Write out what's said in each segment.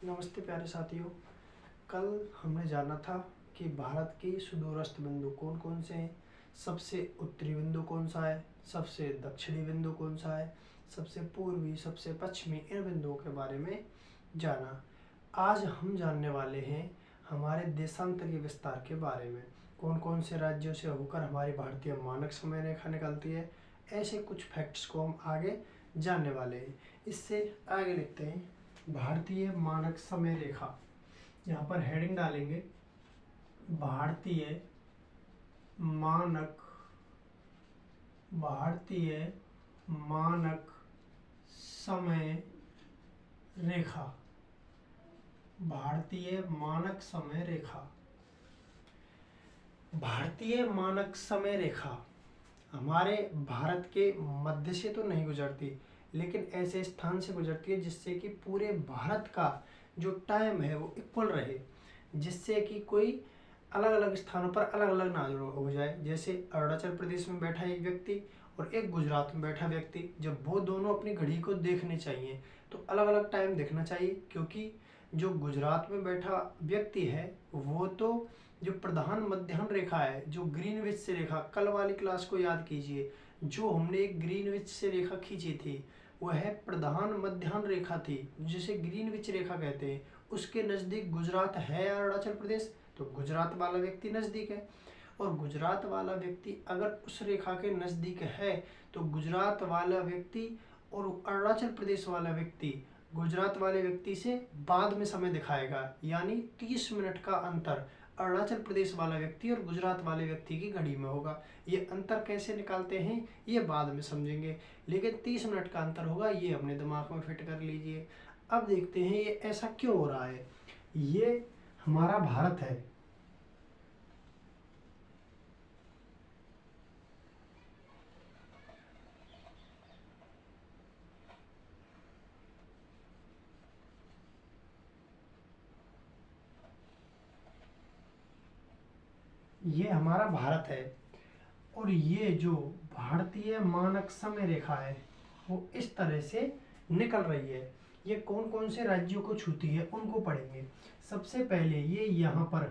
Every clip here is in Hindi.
नमस्ते प्यारे साथियों। कल हमने जाना था कि भारत के सुदूरस्थ बिंदु कौन कौन से हैं, सबसे उत्तरी बिंदु कौन सा है, सबसे दक्षिणी बिंदु कौन सा है, सबसे पूर्वी, सबसे पश्चिमी, इन बिंदुओं के बारे में जाना। आज हम जानने वाले हैं हमारे देशांतरीय विस्तार के बारे में, कौन कौन से राज्यों से होकर हमारी भारतीय मानक समय रेखा निकलती है। ऐसे कुछ फैक्ट्स को हम आगे जानने वाले हैं। इससे आगे लिखते हैं भारतीय मानक समय रेखा। यहाँ पर हेडिंग डालेंगे भारतीय मानक समय रेखा। भारतीय मानक समय रेखा। भारतीय मानक समय रेखा हमारे भारत के मध्य से तो नहीं गुजरती, लेकिन ऐसे स्थान से गुजरती है जिससे कि पूरे भारत का जो टाइम है वो इक्वल रहे, जिससे कि कोई अलग अलग स्थानों पर अलग अलग ना हो जाए। जैसे अरुणाचल प्रदेश में बैठा एक व्यक्ति और एक गुजरात में बैठा व्यक्ति, जब वो दोनों अपनी घड़ी को देखने चाहिए तो अलग अलग टाइम देखना चाहिए, क्योंकि जो गुजरात में बैठा व्यक्ति है वो तो जो प्रधान मध्याह्न रेखा है, जो ग्रीनविच से रेखा, कल वाली क्लास को याद कीजिए, जो हमने एक ग्रीनविच से रेखा खींची थी वह प्रधान मध्याह्न रेखा थी, जिसे ग्रीनविच रेखा कहते हैं। उसके नज़दीक गुजरात है या अरुणाचल प्रदेश, तो गुजरात वाला व्यक्ति नज़दीक है। और गुजरात वाला व्यक्ति अगर उस रेखा के नज़दीक है तो गुजरात वाला व्यक्ति और अरुणाचल प्रदेश वाला व्यक्ति गुजरात वाले व्यक्ति से बाद में समय दिखाएगा, यानी 30 मिनट का अंतर अरुणाचल प्रदेश वाला व्यक्ति और गुजरात वाले व्यक्ति की घड़ी में होगा। ये अंतर कैसे निकालते हैं ये बाद में समझेंगे, लेकिन 30 मिनट का अंतर होगा, ये अपने दिमाग में फिट कर लीजिए। अब देखते हैं ये ऐसा क्यों हो रहा है। ये हमारा भारत है, ये हमारा भारत है और ये जो भारतीय मानक समय रेखा है वो इस तरह से निकल रही है। ये कौन कौन से राज्यों को छूती है उनको पढ़ेंगे। सबसे पहले ये यहाँ पर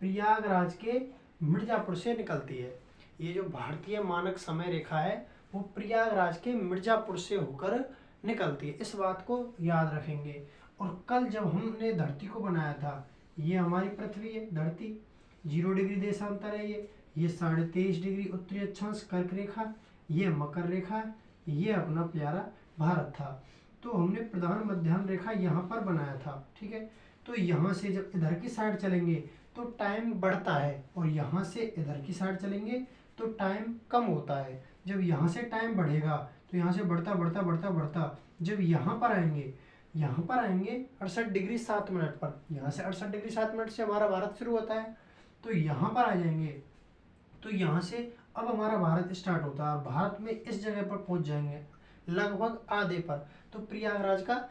प्रयागराज के मिर्जापुर से निकलती है। ये जो भारतीय मानक समय रेखा है वो प्रयागराज के मिर्जापुर से होकर निकलती है, इस बात को याद रखेंगे। और कल जब हमने धरती को बनाया था, ये हमारी पृथ्वी है, धरती 0 डिग्री देशांतर है, ये 23.5 डिग्री उत्तरी अक्षांश कर्क रेखा, ये मकर रेखा, ये अपना प्यारा भारत था। तो हमने प्रधान मध्याह्न रेखा यहाँ पर बनाया था, ठीक है। तो यहाँ से जब इधर की साइड चलेंगे तो टाइम बढ़ता है और यहाँ से इधर की साइड चलेंगे तो टाइम कम होता है। जब यहाँ से टाइम बढ़ेगा तो यहाँ से बढ़ता बढ़ता बढ़ता बढ़ता जब यहाँ पर आएंगे 68 डिग्री 7 मिनट पर, यहाँ से 68 डिग्री 7 मिनट से हमारा भारत शुरू होता है, तो यहाँ पर आ जाएंगे तो यहाँ से अब हमारा भारत स्टार्ट होता है और भारत में इस जगह पर पहुँच जाएंगे लगभग आधे पर, तो प्रयागराज का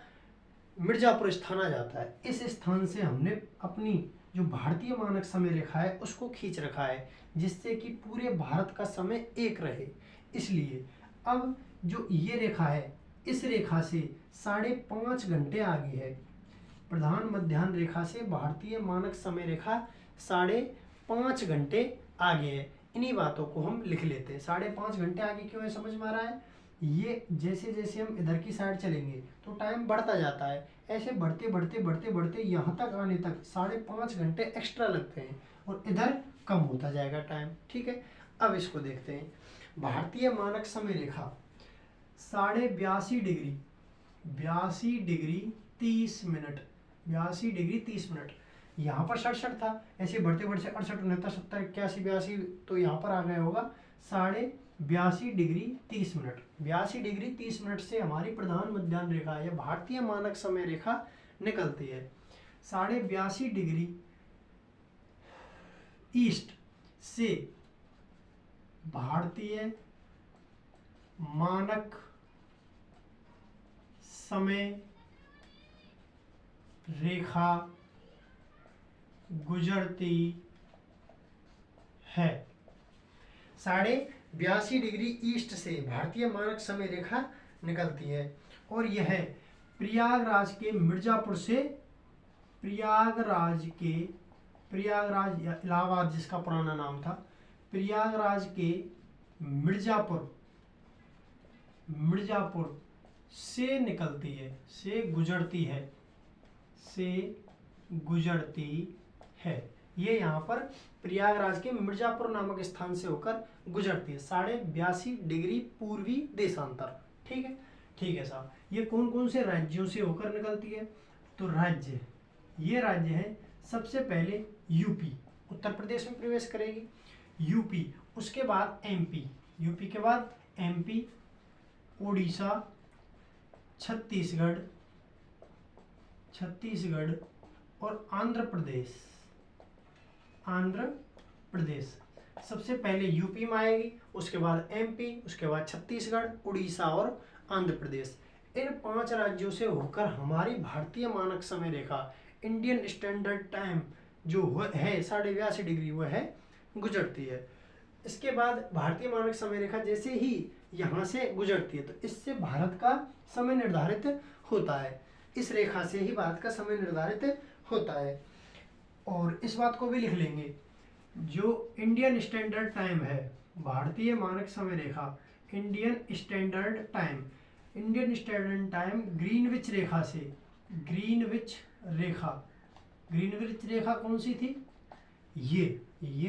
मिर्जापुर स्थान आ जाता है। इस स्थान से हमने अपनी जो भारतीय मानक समय रेखा है उसको खींच रखा है, जिससे कि पूरे भारत का समय एक रहे। इसलिए अब जो ये रेखा है इस रेखा से 5.5 घंटे आगे है। प्रधान मध्याह्न रेखा से भारतीय मानक समय रेखा 5.5 घंटे आगे है। इन्हीं बातों को हम लिख लेते हैं। 5.5 घंटे आगे क्यों है समझ में आ रहा है। ये जैसे जैसे हम इधर की साइड चलेंगे तो टाइम बढ़ता जाता है, ऐसे बढ़ते बढ़ते बढ़ते बढ़ते यहाँ तक आने तक 5.5 घंटे एक्स्ट्रा लगते हैं और इधर कम होता जाएगा टाइम, ठीक है। अब इसको देखते हैं। भारतीय मानक समय रेखा 82.5 डिग्री 30 मिनट 82 डिग्री 30 मिनट, यहाँ पर 67 था, ऐसे बढ़ते बढ़ते 68 69 70 81 82, तो यहाँ पर आ गया होगा 82.5 डिग्री 30 मिनट। 82 डिग्री 30 मिनट से हमारी प्रधान मध्याह्न रेखा या भारतीय मानक समय रेखा निकलती है। 82.5 डिग्री ईस्ट से भारतीय मानक समय रेखा गुजरती है। 82.5 डिग्री ईस्ट से भारतीय मानक समय रेखा निकलती है और यह प्रयागराज के मिर्जापुर से प्रयागराज या इलाहाबाद जिसका पुराना नाम था, प्रयागराज के मिर्जापुर से निकलती है, से गुजरती है। ये यहाँ पर प्रयागराज के मिर्जापुर नामक स्थान से होकर गुजरती है, 82.5 डिग्री पूर्वी देशांतर। ठीक है साहब। ये कौन कौन से राज्यों से होकर निकलती है? तो ये राज्य है, सबसे पहले यूपी, उत्तर प्रदेश में प्रवेश करेगी, यूपी, उसके बाद एमपी, यूपी के बाद एमपी, उड़ीसा, छत्तीसगढ़ और आंध्र प्रदेश। सबसे पहले यूपी में आएगी, उसके बाद एमपी, उसके बाद छत्तीसगढ़, उड़ीसा और आंध्र प्रदेश। इन 5 राज्यों से होकर हमारी भारतीय मानक समय रेखा, इंडियन स्टैंडर्ड टाइम जो है 82.5 डिग्री, वो है गुजरती है। इसके बाद भारतीय मानक समय रेखा जैसे ही यहाँ से गुजरती है तो इससे भारत का समय निर्धारित होता है, इस रेखा से ही भारत का समय निर्धारित होता है। और इस बात को भी लिख लेंगे, जो इंडियन स्टैंडर्ड टाइम है, भारतीय मानक समय रेखा, इंडियन स्टैंडर्ड टाइम ग्रीनविच रेखा कौन सी थी? ये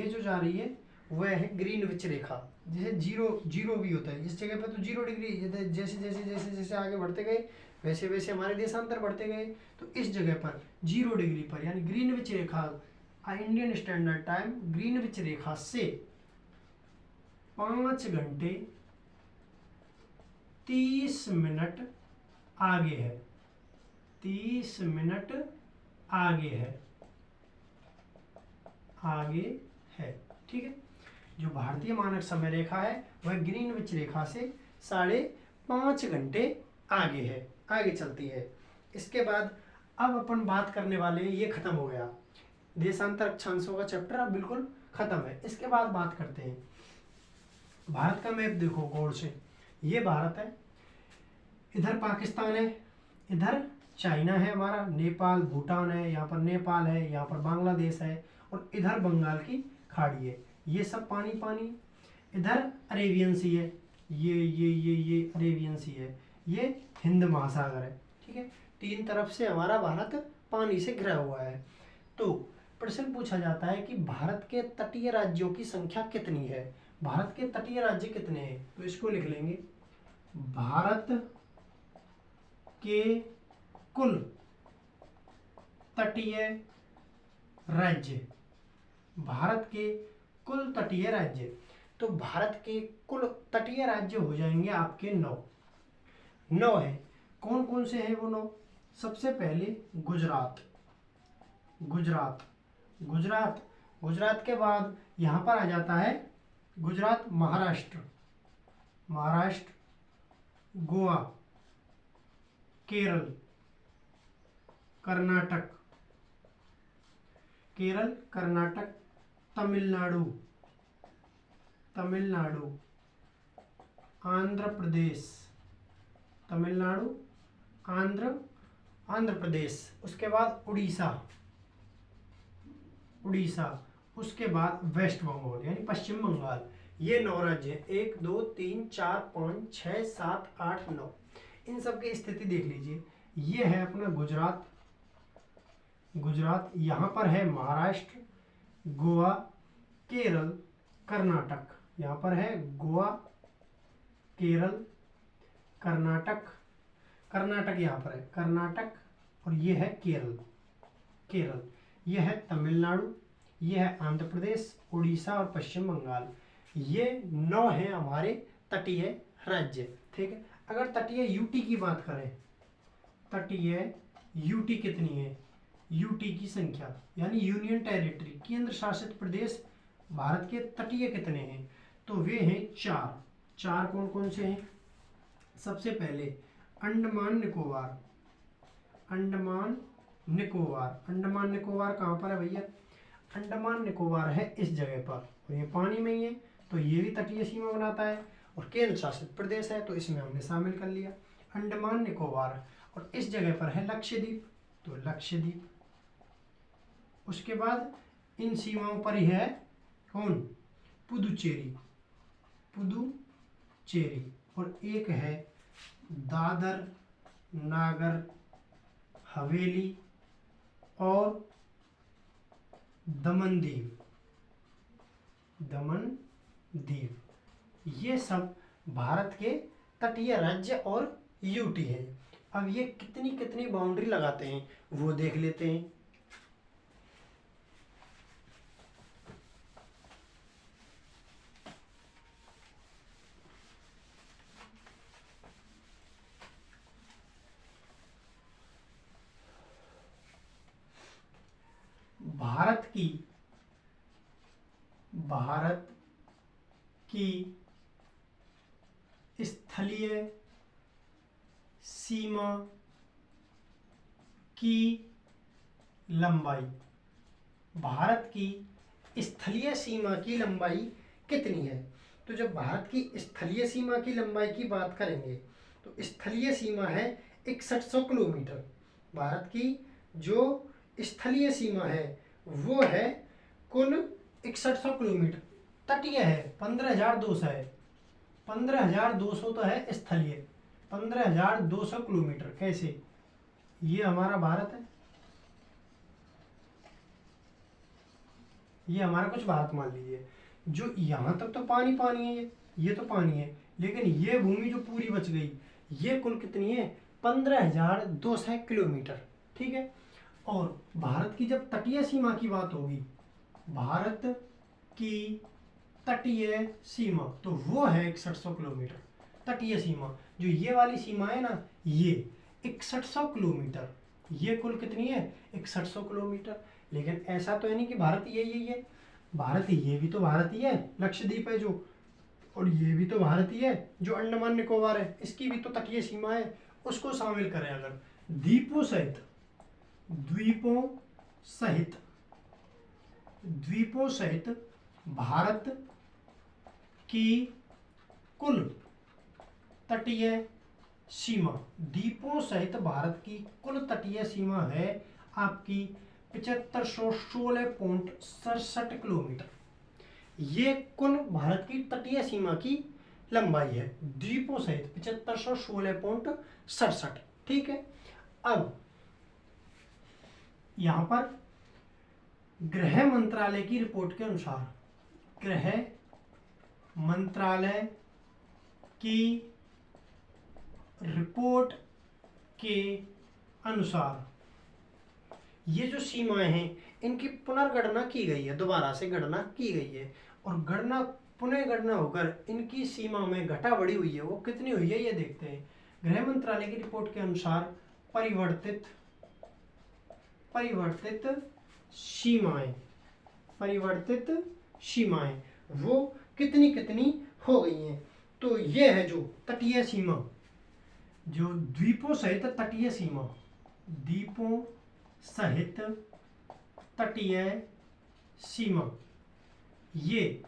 जो जा रही है वह है ग्रीनविच रेखा, जिसे जीरो भी होता है। इस जगह पर तो 0 डिग्री, जैसे आगे बढ़ते गए वैसे वैसे हमारे देशांतर बढ़ते गए, तो इस जगह पर 0 डिग्री पर, यानी ग्रीनविच रेखा, इंडियन स्टैंडर्ड टाइम ग्रीनविच रेखा से 5 घंटे 30 मिनट आगे है, 30 मिनट आगे है। ठीक है। जो भारतीय मानक समय रेखा है वह ग्रीनविच रेखा से 5.5 घंटे आगे चलती है। इसके बाद अब अपन बात करने वाले, ये खत्म हो गया देशांतर अक्षांशों का चैप्टर, अब बिल्कुल खत्म है। इसके बाद बात करते हैं भारत का मैप। देखो गौर से, ये भारत है, इधर पाकिस्तान है, इधर चाइना है हमारा, नेपाल, भूटान है, यहाँ पर नेपाल है, यहाँ पर बांग्लादेश है, और इधर बंगाल की खाड़ी है। ये सब पानी, इधर अरेबियन सी है, ये अरेबियन सी है, ये हिंद महासागर है। ठीक है। 3 तरफ से हमारा भारत पानी से घिरा हुआ है। तो प्रश्न पूछा जाता है कि भारत के तटीय राज्यों की संख्या कितनी है? भारत के तटीय राज्य कितने हैं? तो इसको लिख लेंगे, भारत के कुल तटीय राज्य, भारत के कुल तटीय राज्य। तो भारत के कुल तटीय राज्य हो जाएंगे आपके 9 है। कौन कौन से हैं वो 9? सबसे पहले गुजरात के बाद यहाँ पर आ जाता है गुजरात, महाराष्ट्र, गोवा, केरल, कर्नाटक, तमिलनाडु, आंध्र प्रदेश, उसके बाद उड़ीसा, उसके बाद वेस्ट बंगाल यानी पश्चिम बंगाल। ये 9 राज्य हैं, 1 2 3 4 5 6 7 8 9। इन सब की स्थिति देख लीजिए। ये है अपना गुजरात, यहाँ पर है महाराष्ट्र, गोवा, केरल, कर्नाटक, यहाँ पर है गोवा, केरल, कर्नाटक यहाँ पर है कर्नाटक, और ये है केरल, ये है तमिलनाडु, ये है आंध्र प्रदेश, उड़ीसा और पश्चिम बंगाल। ये 9 हैं हमारे तटीय राज्य। ठीक है। अगर तटीय यूटी की बात करें, तटीय यूटी कितनी है? यूटी की संख्या यानी यूनियन टेरिटरी, केंद्र शासित प्रदेश भारत के तटीय कितने हैं? तो वे हैं 4। कौन कौन से हैं? सबसे पहले अंडमान निकोबार कहाँ पर है भैया? अंडमान निकोबार है इस जगह पर, और ये पानी में ही है, तो ये भी तटीय सीमा बनाता है, और केंद्र शासित प्रदेश है, तो इसमें हमने शामिल कर लिया अंडमान निकोबार। और इस जगह पर है लक्षद्वीप, तो लक्षद्वीप उसके बाद इन सीमाओं पर ही है कौन, पुदुचेरी, पुदुचेरी, और एक है दादर नागर हवेली और दमन दीव, दमन दीव। ये सब भारत के तटीय राज्य और यूटी है। अब ये कितनी कितनी बाउंड्री लगाते हैं वो देख लेते हैं। भारत की स्थलीय सीमा की लंबाई, भारत की स्थलीय सीमा की लंबाई कितनी है? तो जब भारत की स्थलीय सीमा की लंबाई की बात करेंगे तो स्थलीय सीमा है 6100 किलोमीटर। भारत की जो स्थलीय सीमा है वो है कुल 6100 किलोमीटर। तटीय है 15200 है, 15200 तो है स्थलीय, 15200 किलोमीटर। कैसे? ये हमारा भारत है, ये हमारा कुछ भारत मान लीजिए, जो यहाँ तक तो पानी पानी है, ये तो पानी है, लेकिन ये भूमि जो पूरी बच गई ये कुल कितनी है? 15200 किलोमीटर। ठीक है। और भारत की जब तटीय सीमा की बात होगी, भारत की तटीय सीमा तो वो है 6100 किलोमीटर। तटीय सीमा जो ये वाली सीमा है ना, ये 6100 किलोमीटर, ये कुल कितनी है? 6100 किलोमीटर। लेकिन ऐसा तो है नहीं कि भारत यही है, भारत ये भी तो भारत ही है, लक्षद्वीप है जो, और ये भी तो भारत ही है जो अंडमान निकोबार है, इसकी भी तो तटीय सीमा है। उसको शामिल करें अगर द्वीपों सहित, द्वीपों सहित भारत की कुल तटीय सीमा, द्वीपों सहित भारत की कुल तटीय सीमा है आपकी 7516.67 किलोमीटर। ये कुल भारत की तटीय सीमा की लंबाई है, द्वीपों सहित 7516.67। ठीक है। अब यहां पर गृह मंत्रालय की रिपोर्ट के अनुसार, गृह मंत्रालय की रिपोर्ट के अनुसार ये जो सीमाएं हैं इनकी पुनर्गणना की गई है, दोबारा से गणना की गई है, और पुनः गणना होकर इनकी सीमा में घटा बढ़ी हुई है। वो कितनी हुई है ये देखते हैं। गृह मंत्रालय की रिपोर्ट के अनुसार परिवर्तित सीमाएं वो कितनी कितनी हो गई हैं। तो ये है जो तटीय सीमा, जो द्वीपों सहित तटीय सीमा, द्वीपों सहित तटीय सीमा, ये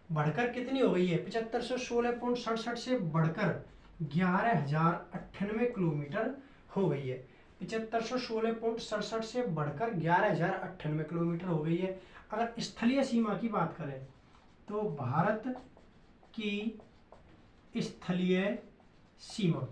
बढ़कर कितनी हो गई है? 7516.67 से बढ़कर 11098 किलोमीटर हो गई है। 7516.67 से बढ़कर 11098 किलोमीटर हो गई है। अगर स्थलीय सीमा की बात करें तो भारत की स्थलीय सीमा,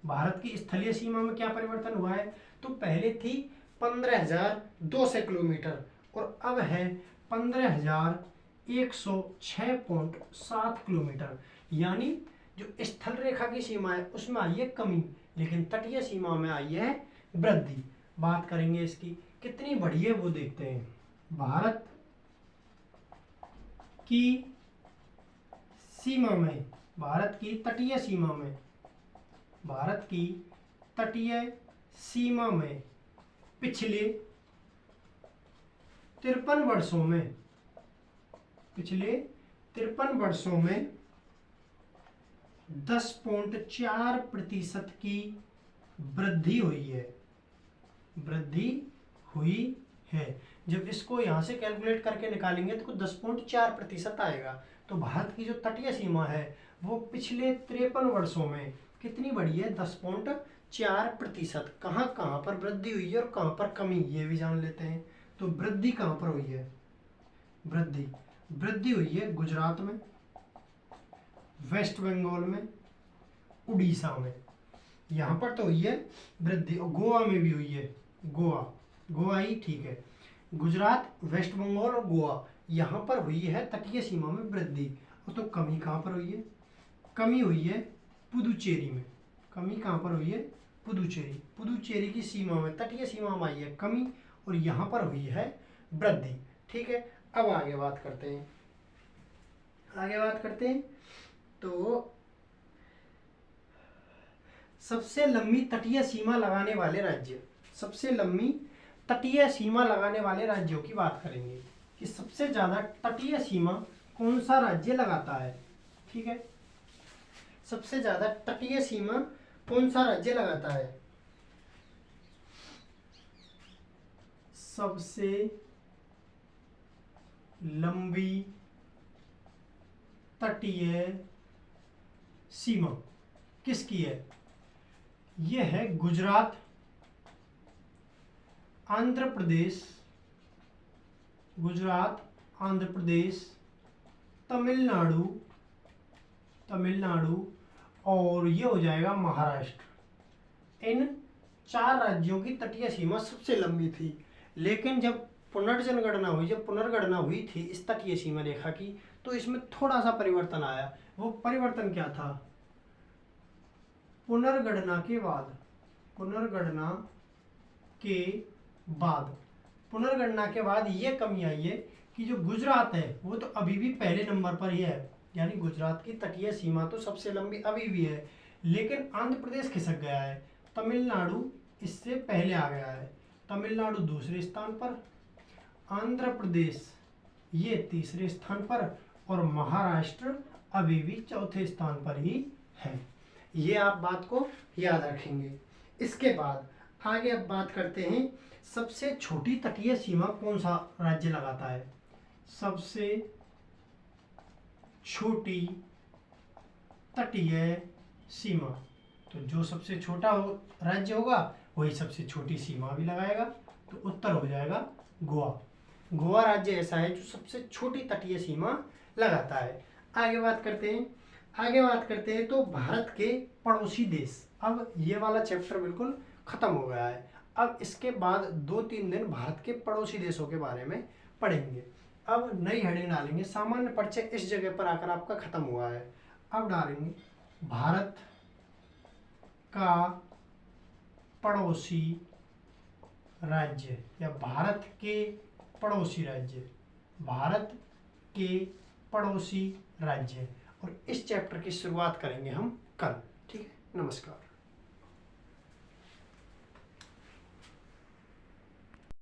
भारत की स्थलीय सीमा में क्या परिवर्तन हुआ है? तो पहले थी 15200 किलोमीटर और अब है 15106.7 किलोमीटर। यानी जो स्थल रेखा की सीमा है उसमें आई है कमी, लेकिन तटीय सीमा में आई है वृद्धि। बात करेंगे इसकी कितनी बढ़ी है वो देखते हैं। भारत की सीमा में, भारत की तटीय सीमा में, भारत की तटीय सीमा में पिछले 53 वर्षों में, पिछले 53 वर्षों में 10.4% की वृद्धि हुई है, वृद्धि हुई है। जब इसको यहाँ से कैलकुलेट करके निकालेंगे तो 10.4% आएगा। तो भारत की जो तटीय सीमा है वो पिछले 53 वर्षों में कितनी बढ़ी है? 10.4%। कहाँ कहाँ पर वृद्धि हुई है और कहाँ पर कमी, ये भी जान लेते हैं। तो वृद्धि कहाँ पर हुई है? वृद्धि वृद्धि हुई है गुजरात में, वेस्ट बंगाल में, उड़ीसा में, यहाँ पर तो हुई है वृद्धि। और गोवा में भी हुई है, गोवा ही ठीक है। गुजरात, वेस्ट बंगाल और गोवा, यहाँ पर हुई है तटीय सीमा में वृद्धि। और तो कमी कहाँ पर हुई है? कमी हुई है पुदुचेरी में। कमी कहाँ पर हुई है? पुदुचेरी की सीमा में, तटीय सीमा में आई है कमी, और यहाँ पर हुई है वृद्धि। ठीक है, अब आगे बात करते हैं। तो सबसे लंबी तटीय सीमा लगाने वाले राज्य, सबसे लंबी तटीय सीमा लगाने वाले राज्यों की बात करेंगे कि सबसे ज्यादा तटीय सीमा कौन सा राज्य लगाता है। ठीक है, सबसे ज्यादा तटीय सीमा कौन सा राज्य लगाता है? सबसे लंबी तटीय सीमा किसकी है? यह है गुजरात, आंध्र प्रदेश, तमिलनाडु और ये हो जाएगा महाराष्ट्र। इन 4 राज्यों की तटीय सीमा सबसे लंबी थी। लेकिन जब पुनर्गणना हुई थी इस तटीय सीमा रेखा की, तो इसमें थोड़ा सा परिवर्तन आया। वो परिवर्तन क्या था? पुनर्गणना के बाद ये कमी आई है कि जो गुजरात है वो तो अभी भी पहले नंबर पर ही है, यानी गुजरात की तटीय सीमा तो सबसे लंबी अभी भी है, लेकिन आंध्र प्रदेश खिसक गया है, तमिलनाडु इससे पहले आ गया है। तमिलनाडु दूसरे स्थान पर, आंध्र प्रदेश ये तीसरे स्थान पर, और महाराष्ट्र अभी भी चौथे स्थान पर ही है। ये आप बात को याद रखेंगे। इसके बाद आगे अब बात करते हैं, सबसे छोटी तटीय सीमा कौन सा राज्य लगाता है? सबसे छोटी तटीय सीमा, तो जो सबसे छोटा राज्य होगा वही सबसे छोटी सीमा भी लगाएगा, तो उत्तर हो जाएगा गोवा राज्य ऐसा है जो सबसे छोटी तटीय सीमा लगाता है। आगे बात करते हैं तो भारत के पड़ोसी देश। अब ये वाला चैप्टर बिल्कुल खत्म हो गया है। अब इसके बाद 2-3 दिन भारत के पड़ोसी देशों के बारे में पढ़ेंगे। अब नई हेडिंग डालेंगे, सामान्य परिचय इस जगह पर आकर आपका खत्म हुआ है। अब डालेंगे भारत का पड़ोसी राज्य, या भारत के पड़ोसी राज्य, और इस चैप्टर की शुरुआत करेंगे हम कल। ठीक है, नमस्कार।